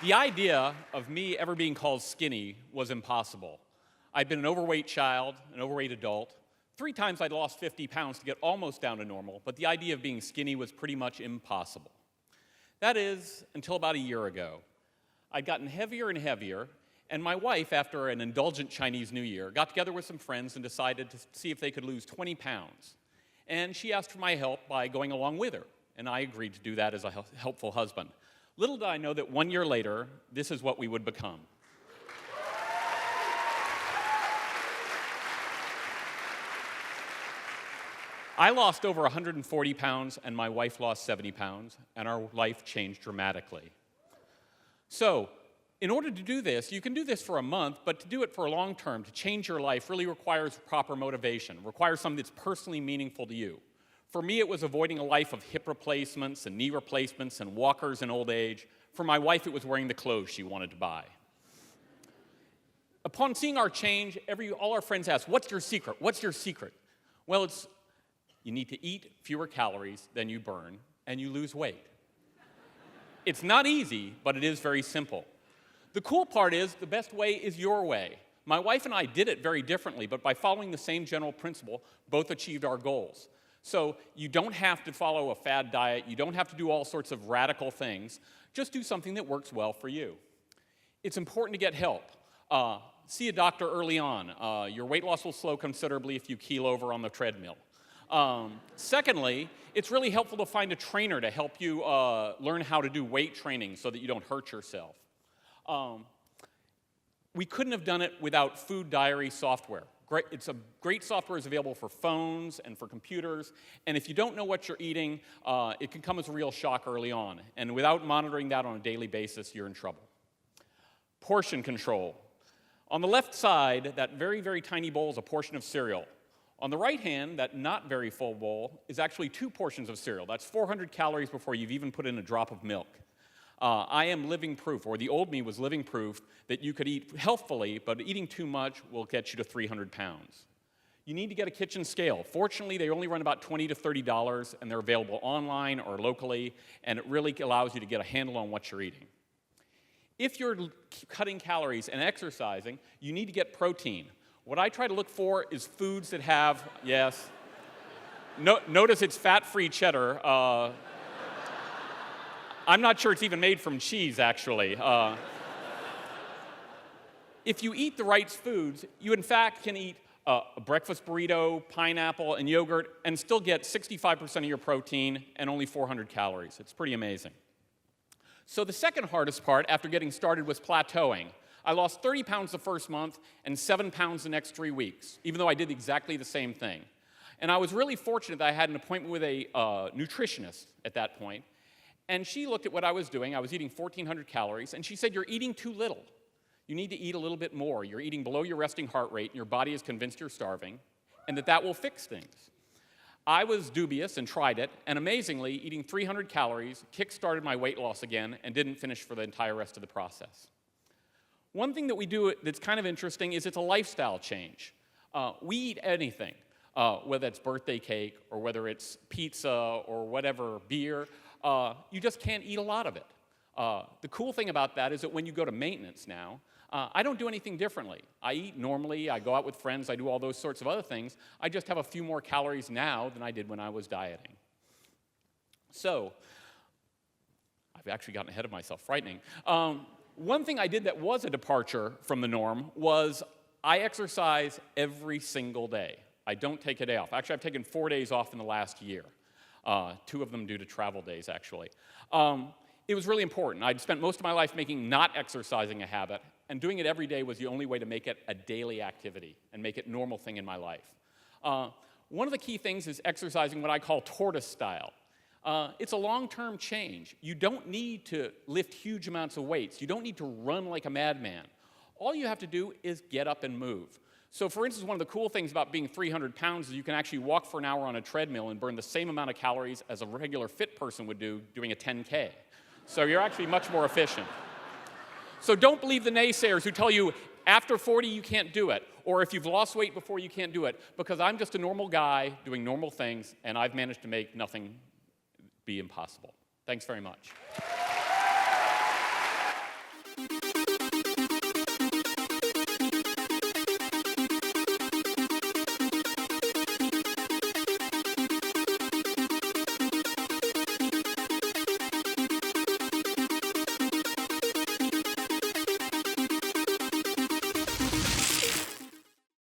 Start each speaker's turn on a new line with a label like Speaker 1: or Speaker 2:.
Speaker 1: The idea of me ever being called skinny was impossible. I'd been an overweight child, an overweight adult. 3 times I'd lost 50 pounds to get almost down to normal, but the idea of being skinny was pretty much impossible. That is, until about a year ago. I'd gotten heavier and heavier, and my wife, after an indulgent Chinese New Year, got together with some friends and decided to see if they could lose 20 pounds. And she asked for my help by going along with her, and I agreed to do that as a helpful husband. Little did I know that 1 year later, this is what we would become. I lost over 140 pounds, and my wife lost 70 pounds, and our life changed dramatically. So, in order to do this, you can do this for a month, but to do it for a long term, to change your life, really requires proper motivation, requires something that's personally meaningful to you. For me, it was avoiding a life of hip replacements and knee replacements and walkers in old age. For my wife, it was wearing the clothes she wanted to buy. Upon seeing our change, all our friends ask, "What's your secret? What's your secret?" Well, it's you need to eat fewer calories than you burn, and you lose weight. It's not easy, but it is very simple. The cool part is the best way is your way. My wife and I did it very differently, but by following the same general principle, both achieved our goals. So you don't have to follow a fad diet. You don't have to do all sorts of radical things. Just do something that works well for you. It's important to get help. See a doctor early on. Your weight loss will slow considerably if you keel over on the treadmill. Secondly, it's really helpful to find a trainer to help you learn how to do weight training so that you don't hurt yourself. We couldn't have done it without food diary software. It's a great software is available for phones and for computers, and if you don't know what you're eating, it can come as a real shock early on, and without monitoring that on a daily basis, you're in trouble. Portion control. On the left side, that very, very tiny bowl is a portion of cereal. On the right hand, that not very full bowl is actually 2 portions of cereal. That's 400 calories before you've even put in a drop of milk. I am living proof, or the old me was living proof, that you could eat healthfully, but eating too much will get you to 300 pounds. You need to get a kitchen scale. Fortunately, they only run about $20 to $30, and they're available online or locally, and it really allows you to get a handle on what you're eating. If you're cutting calories and exercising, you need to get protein. What I try to look for is foods that have, yes, notice it's fat-free cheddar. I'm not sure it's even made from cheese, actually. If you eat the right foods, you in fact can eat a breakfast burrito, pineapple, and yogurt, and still get 65% of your protein and only 400 calories. It's pretty amazing. So the second hardest part after getting started was plateauing. I lost 30 pounds the first month and 7 pounds the next 3 weeks, even though I did exactly the same thing. And I was really fortunate that I had an appointment with a nutritionist at that point. And she looked at what I was doing. I was eating 1,400 calories, and she said, "You're eating too little. You need to eat a little bit more. You're eating below your resting heart rate, and your body is convinced you're starving, and that will fix things." I was dubious and tried it, and amazingly, eating 300 calories kick-started my weight loss again and didn't finish for the entire rest of the process. One thing that we do that's kind of interesting is it's a lifestyle change. We eat anything, whether it's birthday cake or whether it's pizza or whatever, beer. You just can't eat a lot of it. The cool thing about that is that when you go to maintenance now, I don't do anything differently. I eat normally, I go out with friends, I do all those sorts of other things. I just have a few more calories now than I did when I was dieting. So, I've actually gotten ahead of myself, frightening. One thing I did that was a departure from the norm was I exercise every single day. I don't take a day off. Actually, I've taken 4 days off in the last year. 2 of them due to travel days, actually. It was really important. I'd spent most of my life making not exercising a habit, and doing it every day was the only way to make it a daily activity and make it a normal thing in my life. One of the key things is exercising what I call tortoise style. It's a long-term change. You don't need to lift huge amounts of weights. You don't need to run like a madman. All you have to do is get up and move. So for instance, one of the cool things about being 300 pounds is you can actually walk for an hour on a treadmill and burn the same amount of calories as a regular fit person would do doing a 10K. So you're actually much more efficient. So don't believe the naysayers who tell you after 40 you can't do it, or if you've lost weight before you can't do it, because I'm just a normal guy doing normal things, and I've managed to make nothing be impossible. Thanks very much.